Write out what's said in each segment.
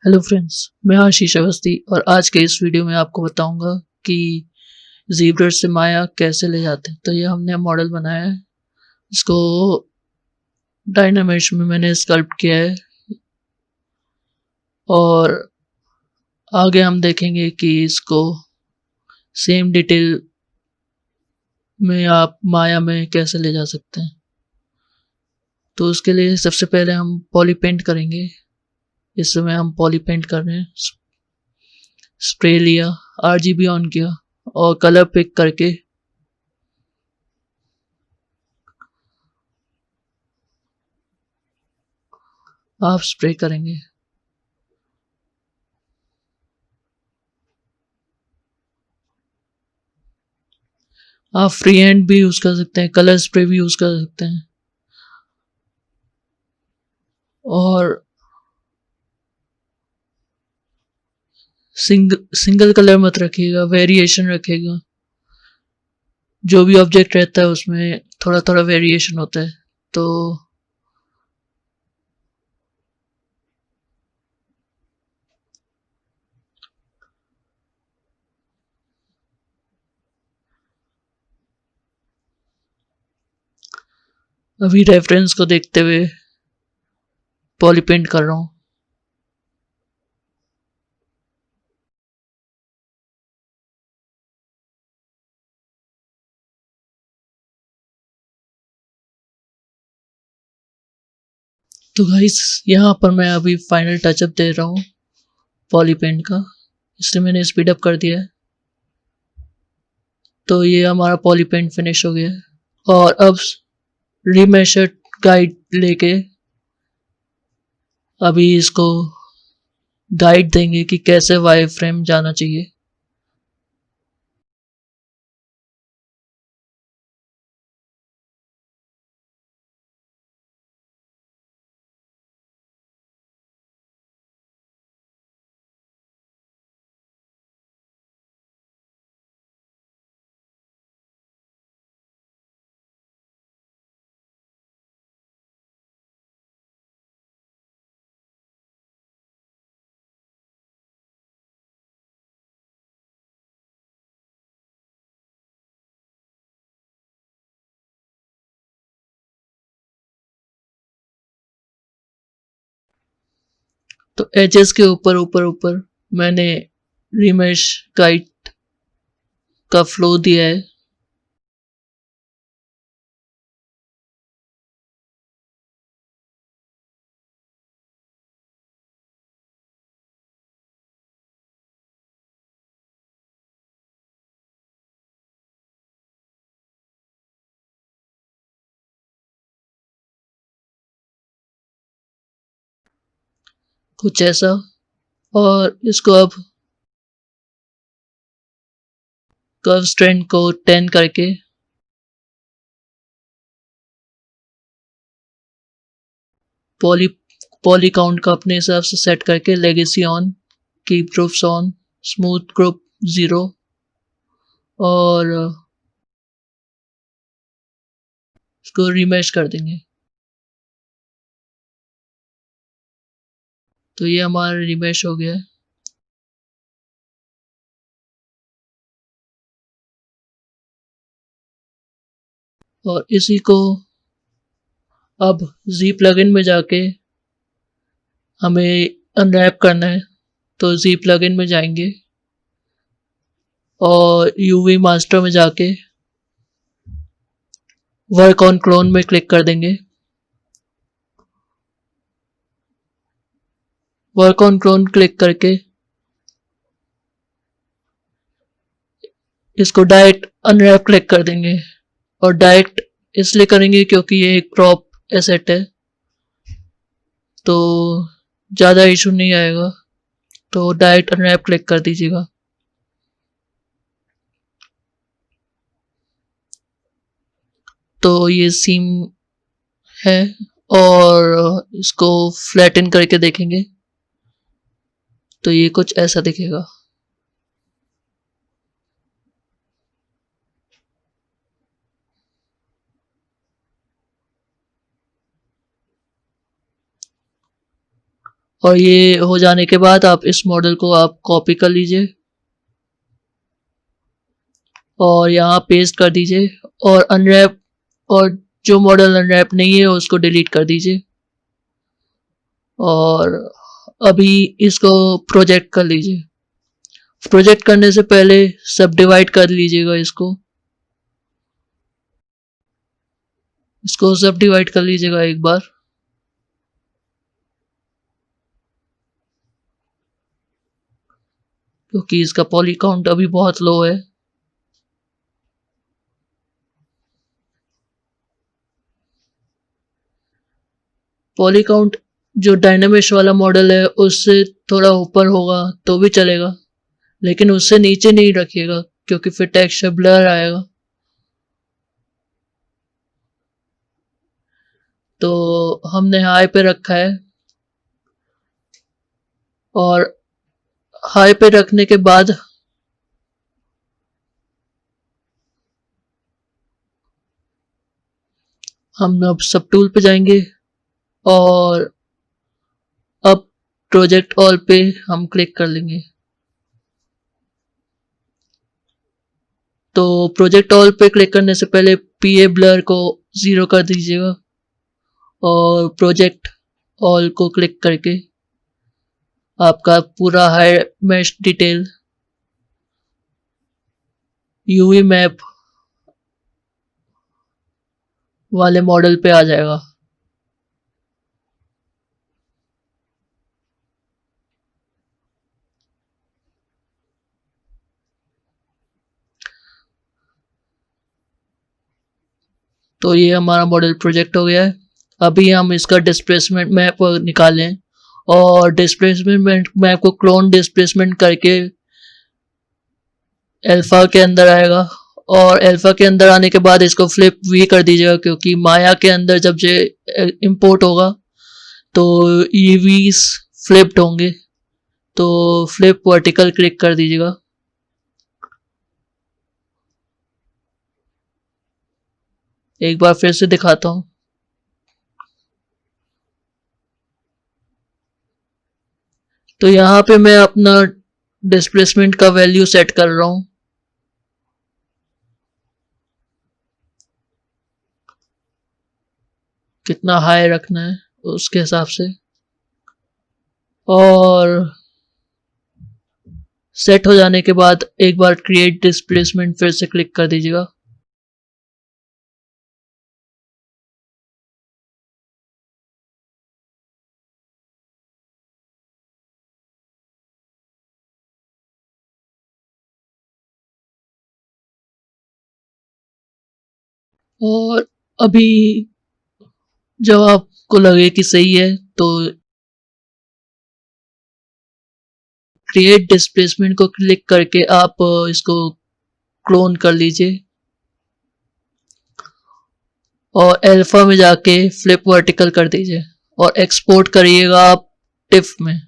Hello friends, मैं आशीष अवस्थी और आज के इस वीडियो में आपको बताऊंगा कि ज़ीब्रस से माया कैसे ले जाते हैं। तो ये हमने मॉडल बनाया है, इसको डायनामेश में मैंने स्कल्प्ट किया है और आगे हम देखेंगे कि इसको सेम डिटेल में आप माया में कैसे ले जा सकते हैं। तो उसके लिए सबसे पहले हम पॉली पेंट करेंगे। इस समय हम पॉली पेंट कर रहे हैं। स्प्रे लिया, आरजीबी ऑन किया और कलर पिक करके आप स्प्रे करेंगे। आप फ्री हैंड भी यूज कर सकते हैं, कलर स्प्रे भी यूज कर सकते हैं और सिंगल कलर मत रखिएगा, वेरिएशन रखिएगा। जो भी ऑब्जेक्ट रहता है उसमें थोड़ा थोड़ा वेरिएशन होता है। तो अभी रेफरेंस को देखते हुए पॉली पेंट कर रहा हूँ। तो गाइस, यहाँ पर मैं अभी फाइनल टचअप दे रहा हूँ पॉली पेंट का, इसलिए मैंने स्पीड अप कर दिया है। तो ये हमारा पॉली पेंट फिनिश हो गया है और अब रीमेशर गाइड लेके अभी इसको गाइड देंगे कि कैसे वाई फ्रेम जाना चाहिए। तो एजेस के ऊपर ऊपर ऊपर मैंने रीमेश गाइड का फ्लो दिया है। कुछ ऐसा, और इसको अब कर्व स्ट्रेंथ को 10 करके पॉली पॉली काउंट का अपने हिसाब से सेट करके legacy on, keep groups on, smooth group 0 और इसको रीमेश कर देंगे। तो ये हमारा रीमेश हो गया है। और इसी को अब जी प्लगइन में जाके हमें अनरैप करना है। तो जी प्लगइन में जाएंगे और यूवी मास्टर में जाके वर्क ऑन क्लोन में क्लिक कर देंगे। वर्क ऑन क्लोन क्लिक करके इसको डायरेक्ट अनरैप क्लिक कर देंगे। और डायरेक्ट इसलिए करेंगे क्योंकि ये एक क्रॉप एसेट है, तो ज़्यादा इशू नहीं आएगा। तो डायरेक्ट अनरैप क्लिक कर दीजिएगा। तो ये सीम है और इसको फ्लैटन करके देखेंगे तो ये कुछ ऐसा दिखेगा। और ये हो जाने के बाद आप इस मॉडल को आप कॉपी कर लीजिए और यहाँ पेस्ट कर दीजिए और अनरैप, और जो मॉडल अनरैप नहीं है उसको डिलीट कर दीजिए। और अभी इसको प्रोजेक्ट कर लीजिए। प्रोजेक्ट करने से पहले सब डिवाइड कर लीजिएगा इसको सब डिवाइड कर लीजिएगा एक बार। क्योंकि इसका पॉली काउंट अभी बहुत लो है। पॉली काउंट जो डायनामिक्स वाला मॉडल है उससे थोड़ा ऊपर होगा तो भी चलेगा, लेकिन उससे नीचे नहीं रखिएगा क्योंकि फिर टेक्सचर ब्लर आएगा। तो हमने हाई पे रखा है और हाई पे रखने के बाद हम अब सब टूल पे जाएंगे और अब प्रोजेक्ट ऑल पे हम क्लिक कर लेंगे। तो प्रोजेक्ट ऑल पे क्लिक करने से पहले पीए ब्लर को 0 कर दीजिएगा और प्रोजेक्ट ऑल को क्लिक करके आपका पूरा high mesh detail UV map वाले मॉडल पे आ जाएगा। तो ये हमारा मॉडल प्रोजेक्ट हो गया है। अभी हम इसका डिस्प्लेसमेंट मैप निकालें और डिस्प्लेसमेंट मैप को क्लोन डिस्प्लेसमेंट करके अल्फा के अंदर आएगा और अल्फा के अंदर आने के बाद इसको फ्लिप वी कर दीजिएगा क्योंकि माया के अंदर जब ये इंपोर्ट होगा तो ये वीज फ्लिप्ड होंगे। तो फ्लिप वर्टिकल क्लिक कर दीजिएगा। एक बार फिर से दिखाता हूँ। तो यहाँ पे मैं अपना डिस्प्लेसमेंट का वैल्यू सेट कर रहा हूँ। कितना हाई रखना है उसके हिसाब से, और सेट हो जाने के बाद एक बार क्रिएट डिस्प्लेसमेंट फिर से क्लिक कर दीजिएगा। और अभी जब आपको लगे कि सही है तो क्रिएट डिस्प्लेसमेंट को क्लिक करके आप इसको क्लोन कर लीजिए और अल्फा में जाके फ्लिप वर्टिकल कर दीजिए और एक्सपोर्ट करिएगा आप टिफ में।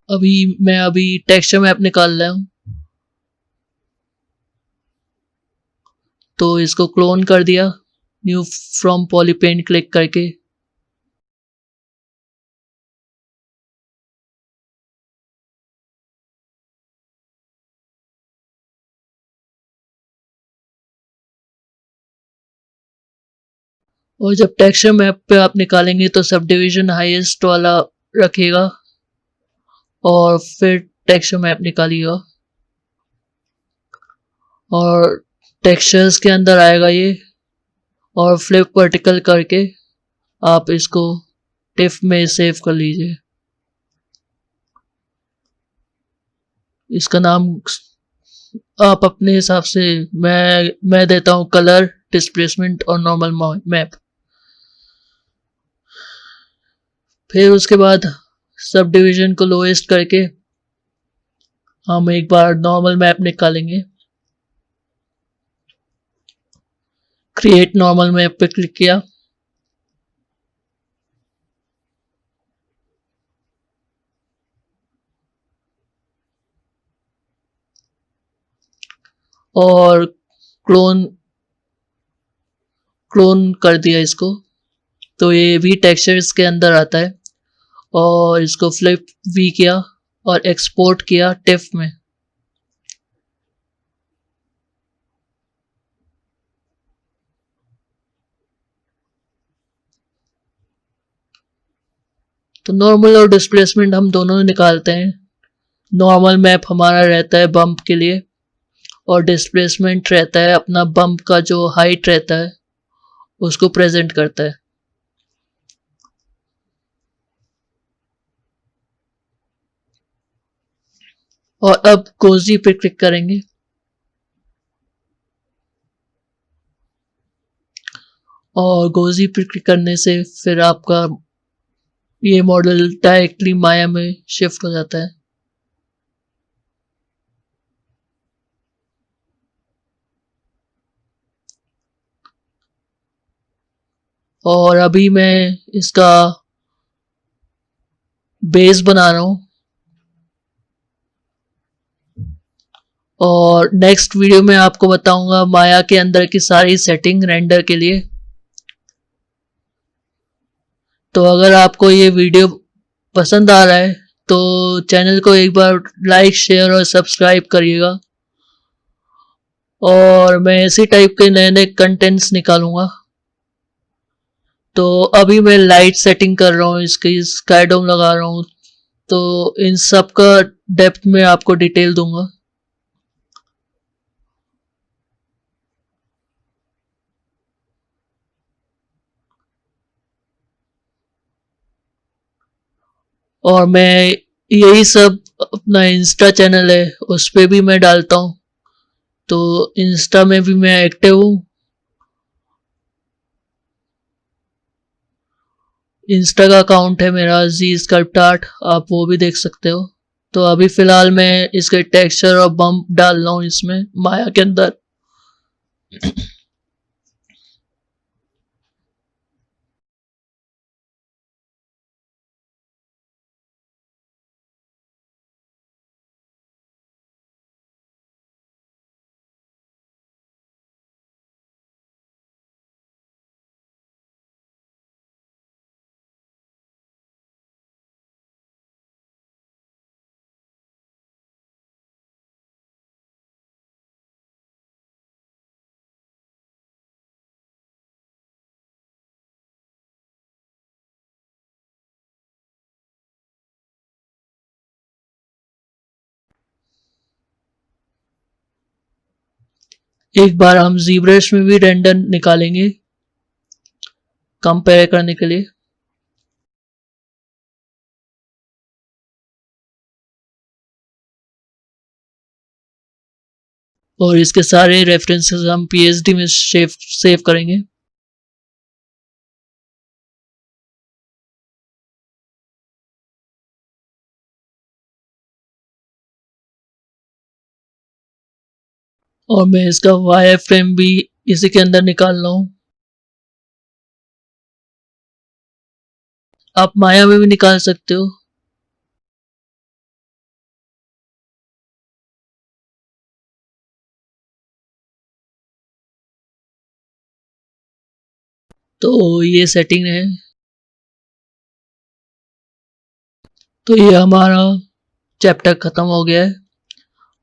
अभी टेक्सचर मैप निकाल रहा हूँ। तो इसको क्लोन कर दिया न्यू फ्रॉम पॉलीपेंट क्लिक करके। और जब टेक्सचर मैप पे आप निकालेंगे तो सब डिवीजन हाईएस्ट वाला रखेगा और फिर टेक्सचर मैप निकालिएगा और टेक्सचर्स के अंदर आएगा ये और फ्लिप वर्टिकल करके आप इसको टिफ में सेव कर लीजिए। इसका नाम आप अपने हिसाब से, मैं देता हूँ कलर डिस्प्लेसमेंट और नॉर्मल मैप। फिर उसके बाद सब डिवीजन को लोएस्ट करके हम एक बार नॉर्मल मैप निकालेंगे। क्रिएट नॉर्मल मैप पे क्लिक किया और क्लोन क्लोन कर दिया इसको, तो ये भी टेक्सचर इसके अंदर आता है। और इसको फ्लिप वी किया और एक्सपोर्ट किया टिफ में। तो नॉर्मल और डिस्प्लेसमेंट हम दोनों निकालते हैं। नॉर्मल मैप हमारा रहता है बम्प के लिए, और डिस्प्लेसमेंट रहता है अपना बम्प का जो हाइट रहता है उसको प्रेजेंट करता है। और अब गोजी पे क्लिक करेंगे और गोजी पे क्लिक करने से फिर आपका ये मॉडल डायरेक्टली माया में शिफ्ट हो जाता है। और अभी मैं इसका बेस बना रहा हूँ, और नेक्स्ट वीडियो में आपको बताऊंगा माया के अंदर की सारी सेटिंग रेंडर के लिए। तो अगर आपको ये वीडियो पसंद आ रहा है तो चैनल को एक बार लाइक, शेयर और सब्सक्राइब करिएगा, और मैं इसी टाइप के नए नए कंटेंट्स निकालूंगा। तो अभी मैं लाइट सेटिंग कर रहा हूँ, इसकी स्काई डोम लगा रहा हूँ, तो इन सब का डेप्थ में आपको डिटेल दूंगा। और मैं यही सब अपना इंस्टा चैनल है उस पे भी मैं डालता हूँ, तो इंस्टा में भी मैं एक्टिव हूँ। इंस्टा का अकाउंट है मेरा जी स्कल्प्ट आर्ट, आप वो भी देख सकते हो। तो अभी फिलहाल मैं इसके टेक्सचर और बम्प डाल रहा हूँ इसमें माया के अंदर। एक बार हम ज़ीब्रश में भी रेंडर निकालेंगे कंपेयर करने के लिए। और इसके सारे रेफरेंसेस हम पीएचडी में सेव करेंगे। और मैं इसका वायर फ्रेम भी इसी के अंदर निकाल रहा हूँ। आप माया में भी निकाल सकते हो। तो ये सेटिंग है। तो ये हमारा चैप्टर खत्म हो गया है।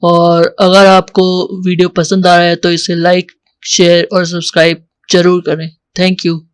और अगर आपको वीडियो पसंद आ रहा है तो इसे लाइक, शेयर और सब्सक्राइब जरूर करें। Thank you.